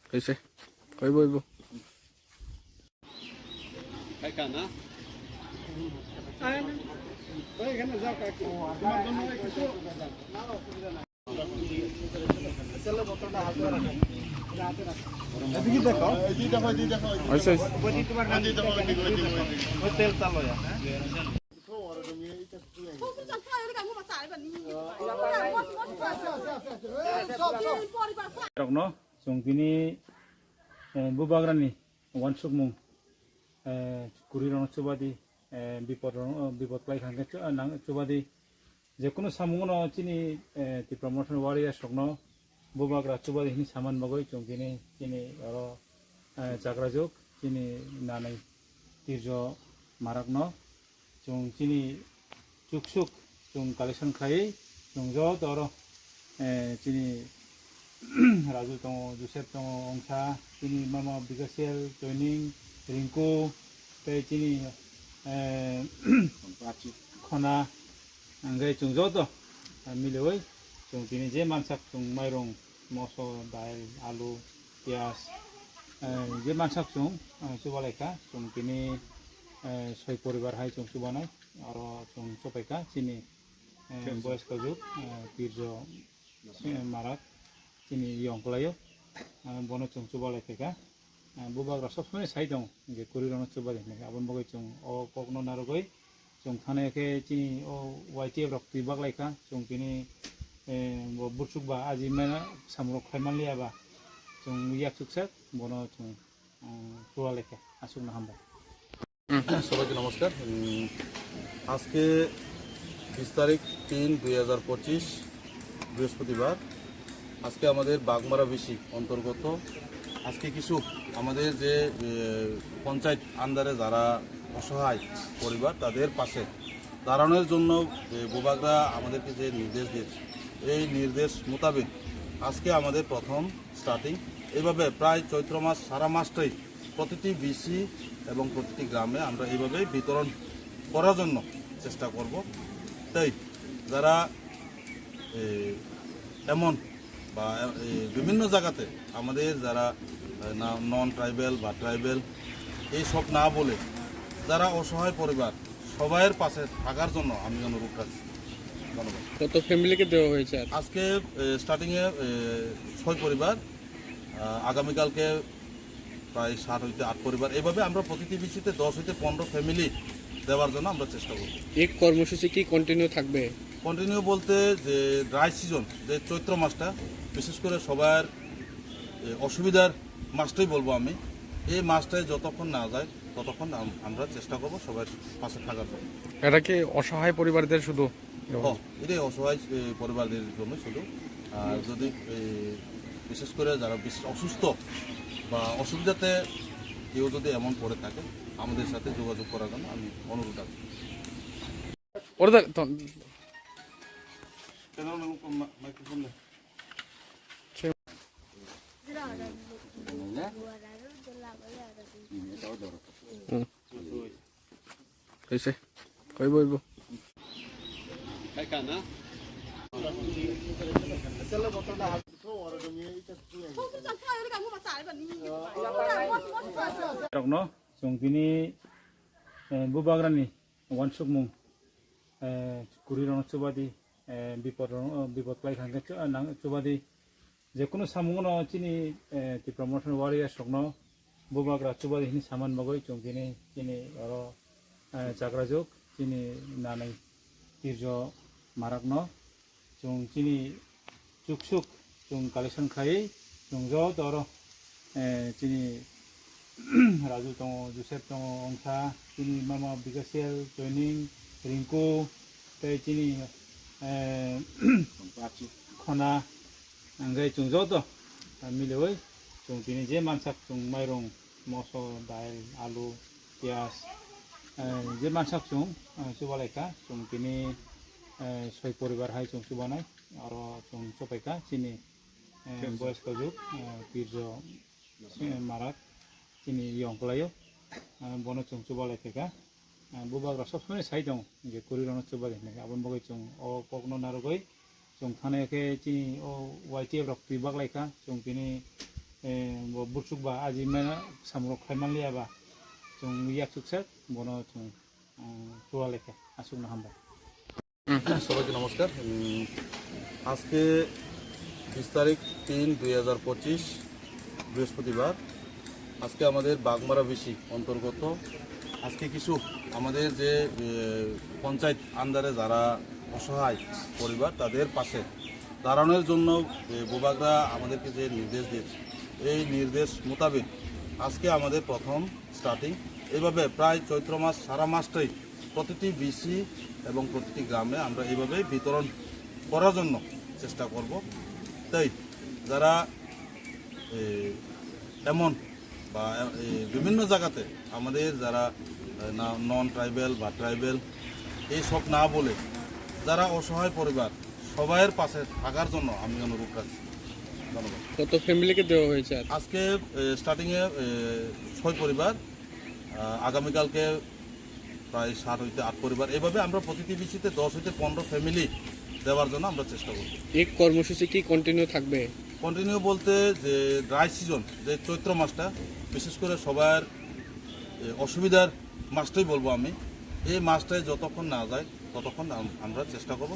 Kaysa, kayo boy bo. Kaya ka na? এদিকে দেখো, এদিকে দেখো, এদিকে দেখো। আচ্ছা তেল চালো ya. Rokno, sung kini bubagrani wansuk mung kuri rono chubadi bipod klai khangke nang chubadi je kono samungono chini ti promotion warrior sokno bubagra chubadi hini saman bagoi sung kini oro chakrajok chini nanai tirjo marakno sung chini chuksuk sung collection khai sung jo oro chini Raju tongo, Joseph tongo, Ongsa, chini mama Bigasel, Joining, Rinku, pe chini Khona, anggai chung joto, milewai, chung chini je mansak chung mairong, moso, dail, alu, pias, je mansak chung subaleka, chung chini soi poribar hai chung subanai, aro chung sopeka, chini boys kajuk, pirjo marak. Chini yong kelayo, bono chung coba lagi ka, bubagra sob semua saya dong, je kuri rono coba deh, abon bagai chung o pokno narogoi, chung thane ke chini o YTF rok tibak lagi ka, chung kini bursuk ba aji mana samrok khayman liya ba, chung yak sukses, bono chung coba lagi, asuk na hamba. সবাইকে নমস্কার। আজকে 20 তারিখ 3/2025 বৃহস্পতিবার। আজকে আমাদের Bagmara BC অন্তর্গত আজকে কিছু আমাদের যে পঞ্চায়েত আন্ডারে যারা অসহায় পরিবার তাদের পাশে দাঁড়ানোর জন্য বুবাগরা আমাদেরকে যে নির্দেশ দিয়েছে এই নির্দেশ মোতাবেক আজকে আমাদের প্রথম স্টার্টিং। এইভাবে প্রায় চৈত্র মাস সারা মাসটাই প্রতিটি বিসি এবং প্রতিটি গ্রামে আমরা এইভাবেই বিতরণ করার জন্য চেষ্টা করব। তাই যারা এমন বা বিভিন্ন জায়গাতে আমাদের যারা নন ট্রাইবেল বা ট্রাইবেল এই সব না বলে যারা অসহায় পরিবার সবাইয়ের পাশে থাকার জন্য আমি অনুরোধ রাখছি। ধন্যবাদ। কত ফ্যামিলিকে দেওয়া হয়েছে আজকে স্টার্টিংয়ে 6 পরিবার, আগামীকালকে প্রায় 7 হইতে 8 পরিবার, এইভাবে আমরা প্রতিটি বিসিতে 10 হইতে 15 ফ্যামিলি দেওয়ার জন্য আমরা চেষ্টা করব। এই কর্মসূচি কি কন্টিনিউ থাকবে? কন্টিনিউ বলতে যে ড্রাই সিজন যে চৈত্র মাসটা বিশেষ করে সবার অসুবিধার মাসটাই বলবো আমি, এই মাসটায় যতক্ষণ না যায় ততক্ষণ আমরা চেষ্টা করব সবার পাশে থাকার জন্য। এটা কি অসহায় পরিবারদের শুধু? এটাই অসহায় পরিবারদের জন্য শুধু। আর যদি বিশেষ করে যারা অসুস্থ বা অসুবিধাতে কেউ যদি এমন পড়ে থাকে আমাদের সাথে যোগাযোগ করার জন্য আমি অনুরোধ রাখছি। Microphone Kaysa, kayo boy bo. Kaya ka na? Rokno, sung kini bubagrani wansuk mung kuri rono chubadi bipod klai khangke nang chubadi je kono samungono chini ti promotion warrior sokno bubagra chubadi hini saman bagoi chung kini oro chakrajok chini nanai tirjo marakno chung chini chuksuk chung collection khai chung jo oro chini Raju tongo, Joseph tongo, Ongsa, chini mama Bigasel, Joining, Rinku, pe chini Khona, anggai chung joto, milewai, chung chini je mansak chung mairong, moso, dail, alu, pias, je mansak chung subaleka, chung chini soi poribar hai chung subanai, aro chung sopeka, chini boys kajuk, pirjo marak. Chini yong kelayo, bono chung coba lagi ka, bubagra sob semua saya dong, je kuri rono coba deh, abon bagai chung o pokno narogoi, chung thane ke chini o YTF rok tibak laika chung tini bo bursuk ba aji mena samrok khaiman liya ba chung yak sukset bono chung chua laika asuk na hamba সবাইকে নমস্কার। আজকে 20 তারিখ 3/2025 বৃহস্পতিবার। আজকে আমাদের বাগমারা বেশি অন্তর্গত আজকে কিছু আমাদের যে পঞ্চায়েত আন্ডারে যারা অসহায় পরিবার তাদের পাশে দাঁড়ানোর জন্য বোবাগরা আমাদেরকে যে নির্দেশ দিয়েছে এই নির্দেশ মোতাবেক আজকে আমাদের প্রথম স্টার্টিং। এইভাবে প্রায় চৈত্র মাস সারা মাসটাই প্রতিটি বিসি এবং প্রতিটি গ্রামে আমরা এইভাবে বিতরণ করার জন্য চেষ্টা করব। তাই যারা এমন বা বিভিন্ন জায়গাতে আমাদের যারা নন ট্রাইবেল বা ট্রাইবেল এইসব না বলে যারা অসহায় পরিবার সবাইয়ের পাশে থাকার জন্য আমি অনুরোধ রাখছি। ধন্যবাদ। কত ফ্যামিলিকে দেওয়া হয়েছে আজকে স্টার্টিংয়ে 6 পরিবার, আগামীকালকে প্রায় 7 হইতে 8 পরিবার, এভাবে আমরা প্রতিটি বিসিতে 10 হইতে 15 ফ্যামিলি দেওয়ার জন্য আমরা চেষ্টা করব। এই কর্মসূচি কি কন্টিনিউ থাকবে? কন্টিনিউ বলতে যে ড্রাই সিজন যে চৈত্র মাসটা বিশেষ করে সবার অসুবিধার মাসটাই বলবো আমি, এই মাসটায় যতক্ষণ না যায় ততক্ষণ আমরা চেষ্টা করব।